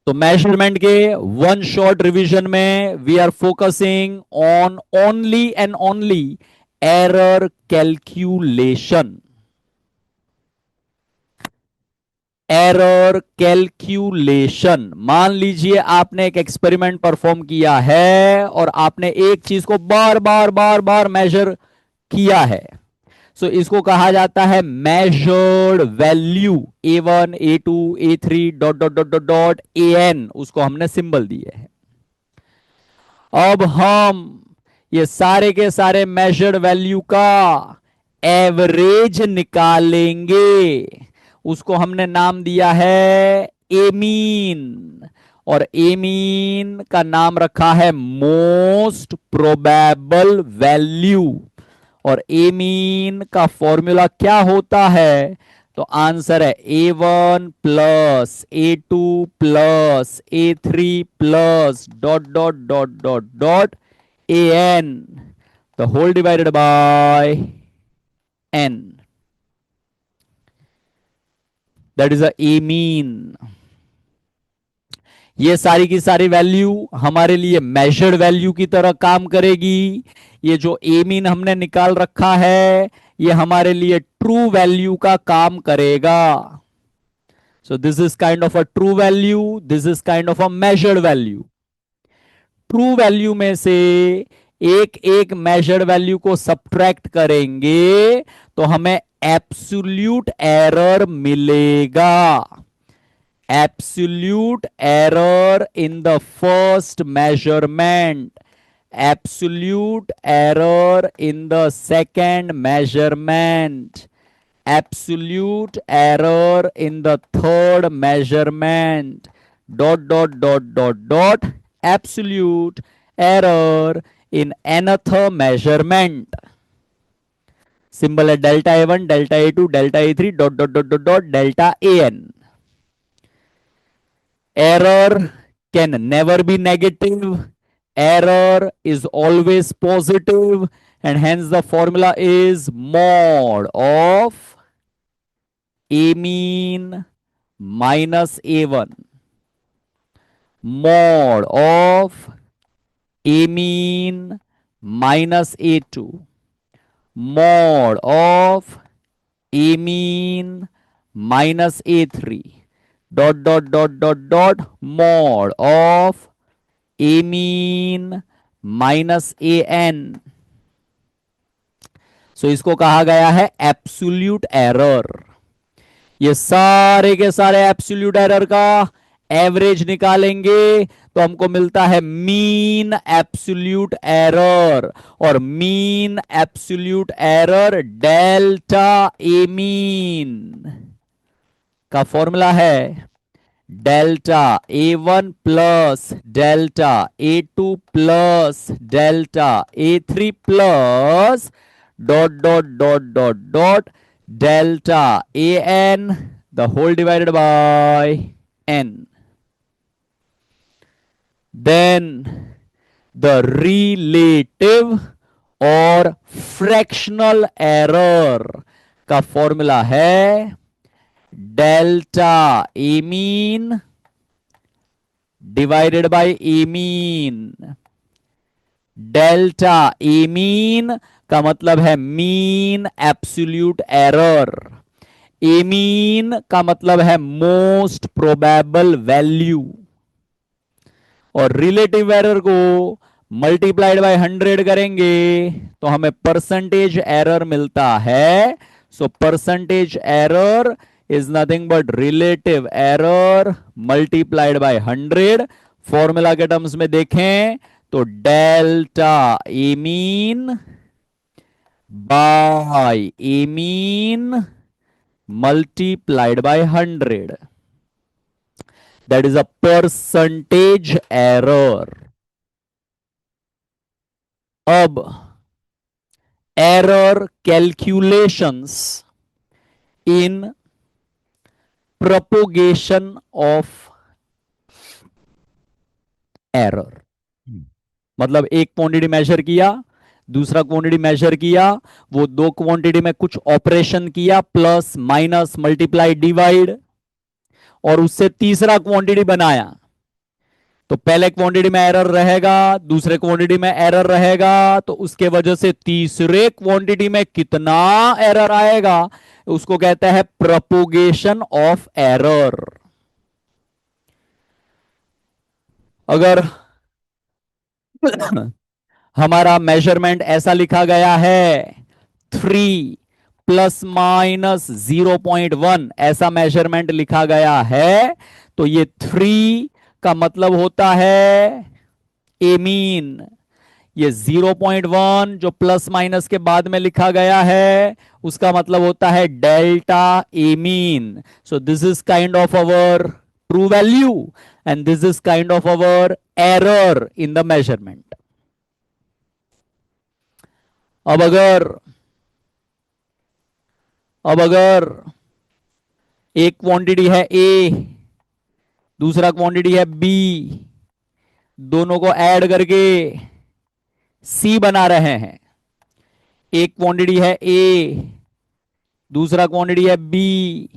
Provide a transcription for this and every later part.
तो मेजरमेंट के one short revision में we are focusing on only and only error calculation. Error calculation, मान लीजिए आपने एक एक्सपेरिमेंट परफॉर्म किया है और आपने एक चीज को बार बार बार बार मेजर किया है। सो इसको कहा जाता है measured value. A1 A2 A3 dot dot dot dot dot AN, उसको हमने सिंबल दिए हैं। अब हम ये सारे के सारे मेजर्ड वैल्यू का एवरेज निकालेंगे। उसको हमने नाम दिया है एमीन, और एमीन का नाम रखा है मोस्ट प्रोबेबल वैल्यू। और एमीन का फॉर्मूला क्या होता है? तो आंसर है A1 plus A2 plus A3 plus dot dot dot dot dot AN, the whole divided by N। That is a a mean. ये सारी की सारी वैल्यू हमारे लिए मेजर्ड वैल्यू की तरह काम करेगी। ये जो ए मीन हमने निकाल रखा है, ये हमारे लिए ट्रू वैल्यू का काम करेगा। So this is kind of a true value, this is kind of a measured value. True value में से एक एक मेजर्ड वैल्यू को सब्ट्रैक्ट करेंगे तो हमें एब्सोल्यूट एरर मिलेगा। Absolute error in the first measurement, absolute error in the second measurement, absolute error in the third measurement, dot dot dot dot dot, absolute error in another measurement। Symbol है delta A1 delta A2 delta A3 dot dot dot dot dot delta AN। Error can never be negative. Error is always positive, and hence the formula is mod of A mean minus A1, mod of A mean minus A2, mod of A mean minus A3, dot dot dot dot dot mod of A mean minus AN। सो इसको कहा गया है absolute error. ये सारे के सारे absolute error का average निकालेंगे तो हमको मिलता है मीन एब्सोल्यूट एरर, और mean absolute error delta A mean का फॉर्मूला है delta A1 plus delta A2 plus delta A3 plus dot dot dot dot dot delta AN, the whole divided by N। Then the relative और fractional error का formula है delta A mean divided by A mean. Delta A mean का मतलब है mean absolute error, A mean का मतलब है most probable value, और रिलेटिव एरर को मल्टीप्लाइड बाय 100 करेंगे तो हमें परसेंटेज एरर मिलता है। So percentage error is nothing but relative error multiplied by 100। Formula के टर्म्स में देखें तो delta A mean by A mean multiplied by 100, that is a percentage error. अब error calculations in propagation of error, मतलब एक quantity major किया, दूसरा quantity major किया, वो दो क्वांटिटी में कुछ ऑपरेशन किया, प्लस माइनस मल्टीप्लाई डिवाइड, और उससे तीसरा क्वांटिटी बनाया। तो पहले क्वांटिटी में एरर रहेगा, दूसरे क्वांटिटी में एरर रहेगा, तो उसके वजह से तीसरे क्वांटिटी में कितना एरर आएगा, उसको कहते हैं प्रोपोगेशन ऑफ एरर। अगर हमारा मेजरमेंट ऐसा लिखा गया है 3 ± 0.1, ऐसा मेजरमेंट लिखा गया है, तो ये 3 का मतलब होता है एमीन। ये 0.1 जो प्लस माइनस के बाद में लिखा गया है, उसका मतलब होता है delta amine. So this is kind of our true value and this is kind of our error in the measurement. अब अगर अब अगर एक क्वांटिटी है ए, दूसरा क्वांटिटी है बी, दोनों को ऐड करके सी बना रहे हैं। एक क्वांटिटी है ए, दूसरा क्वांटिटी है बी,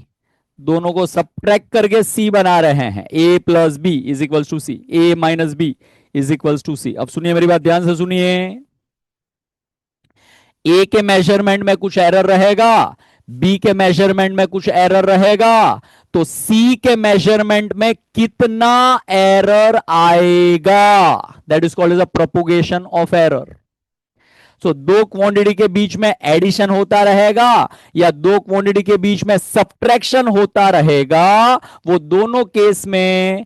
दोनों को सब्ट्रैक्ट करके सी बना रहे हैं। A plus B is equals to C, A minus B is equals to C. अब सुनिए मेरी बात ध्यान से सुनिए। ए के मेजरमेंट में कुछ एरर रहेगा, बी के मेजरमेंट में कुछ एरर रहेगा, तो सी के मेजरमेंट में कितना एरर आएगा, that is called as a propagation of error. So दो क्वांटिटी के बीच में एडिशन होता रहेगा या दो क्वांटिटी के बीच में सब्ट्रैक्शन होता रहेगा, वो दोनों केस में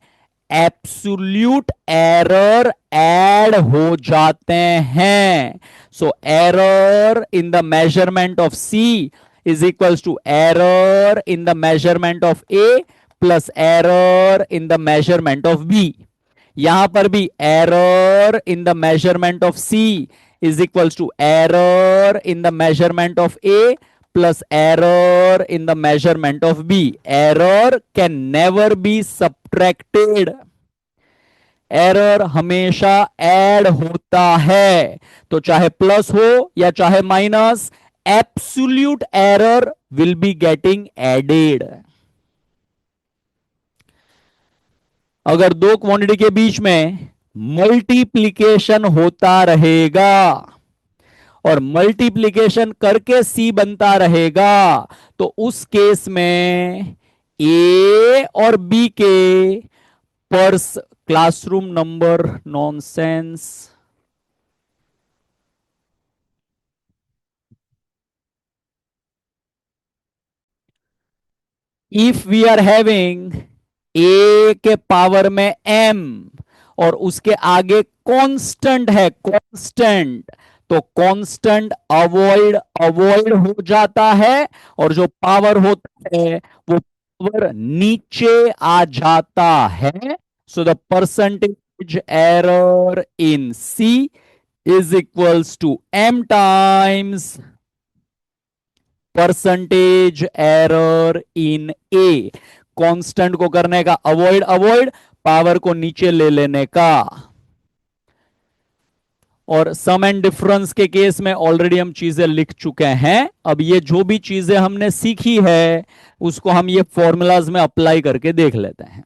एब्सोल्यूट एरर ऐड हो जाते हैं। So error in the measurement of C is equals to error in the measurement of A plus error in the measurement of B. यहां पर भी error in the measurement of C is equals to error in the measurement of A plus error in the measurement of B. Error can never be subtracted. Error हमेशा add होता है, तो चाहे plus हो या चाहे minus, absolute error will be getting added. अगर दो क्वांटिटी के बीच में मल्टीप्लीकेशन होता रहेगा और मल्टीप्लीकेशन करके सी बनता रहेगा, तो उस केस में ए और बी के पर्स classroom number nonsense, if we are having A के पावर में m और उसके आगे कांस्टेंट है, कांस्टेंट, तो कांस्टेंट अवॉइड अवॉइड हो जाता है और जो पावर होता है वो पावर नीचे आ जाता है। So the percentage error in C is equals to m times percentage error in A. Constant को करने का अवॉइड अवॉइड, पावर को नीचे ले लेने का। और सम एंड डिफरेंस के केस में ऑलरेडी हम चीजें लिख चुके हैं। अब ये जो भी चीजें हमने सीखी है उसको हम ये फॉर्मूलाज में अप्लाई करके देख लेते हैं।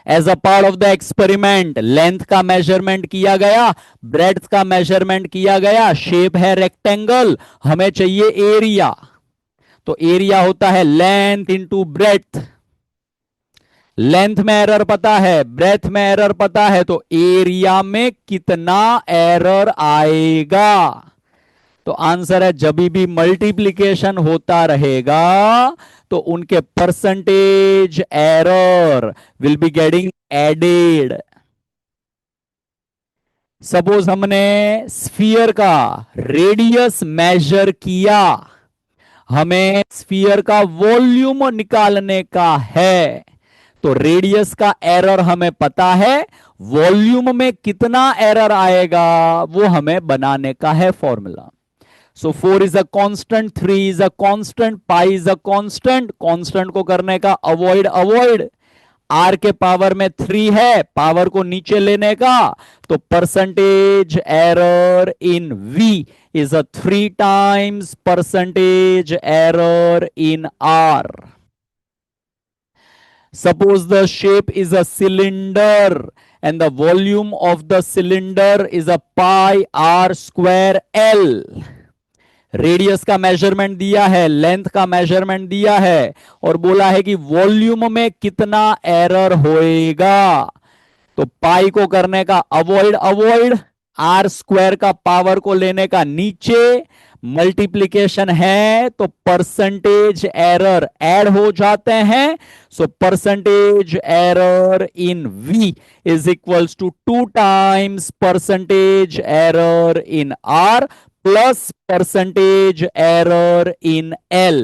As a part of the experiment length का मेजरमेंट किया गया, ब्रेड्थ का मेजरमेंट किया गया, शेप है रेक्टेंगल, हमें चाहिए एरिया, तो एरिया होता है लेंथ इंटू ब्रेड्थ। लेंथ में एरर पता है, ब्रेथ में एरर पता है, तो एरिया में कितना एरर आएगा। तो आंसर है जब भी मल्टीप्लीकेशन होता रहेगा तो उनके percentage error will be getting added. Suppose हमने स्फीयर का रेडियस मेजर किया, हमें स्फीयर का वॉल्यूम निकालने का है, तो रेडियस का एरर हमें पता है, वॉल्यूम में कितना एरर आएगा वो हमें बनाने का है formula. So 4 is a constant, 3 is a constant, pi is a constant, constant को करने का अवॉइड अवॉइड, आर के पावर में 3 है, पावर को नीचे लेने का, तो percentage error in V is a 3 times percentage error in R. Suppose the shape is a cylinder and the volume of the cylinder is a pi r square L. Radius का measurement दिया है, length का measurement दिया है और बोला है कि वॉल्यूम में कितना एरर होएगा। तो पाई को करने का अवॉइड अवॉइड, आर स्क्वायर का पावर को लेने का नीचे, मल्टीप्लीकेशन है तो परसेंटेज एरर ऐड हो जाते हैं। So percentage error in V is equals to 2 times percentage error in R plus percentage error in L।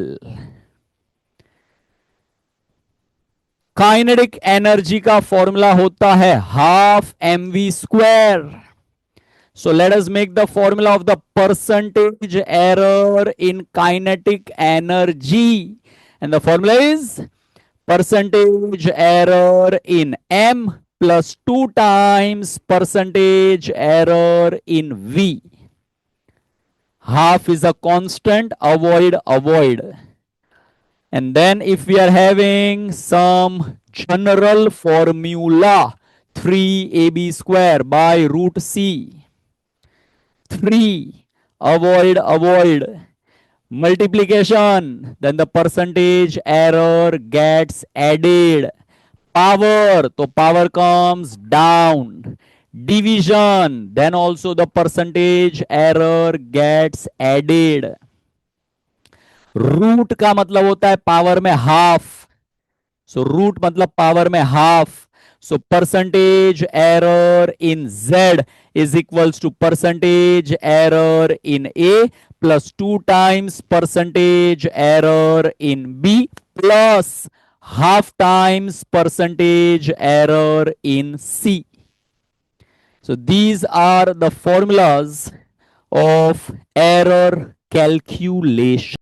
Kinetic energy का फॉर्मूला होता है half mv square. So let us make the formula of the percentage error in kinetic energy. And the formula is percentage error in M plus 2 times percentage error in V. Half is a constant, avoid, avoid. And then if we are having some general formula, 3ab square by root C. 3, avoid, avoid, multiplication, then the percentage error gets added, power, so power comes down, division, then also the percentage error gets added. Root का मतलब होता है power में half, so root मतलब power में half. So percentage error in Z is equals to percentage error in A plus 2 times percentage error in B plus half times percentage error in C. So these are the formulas of error calculation.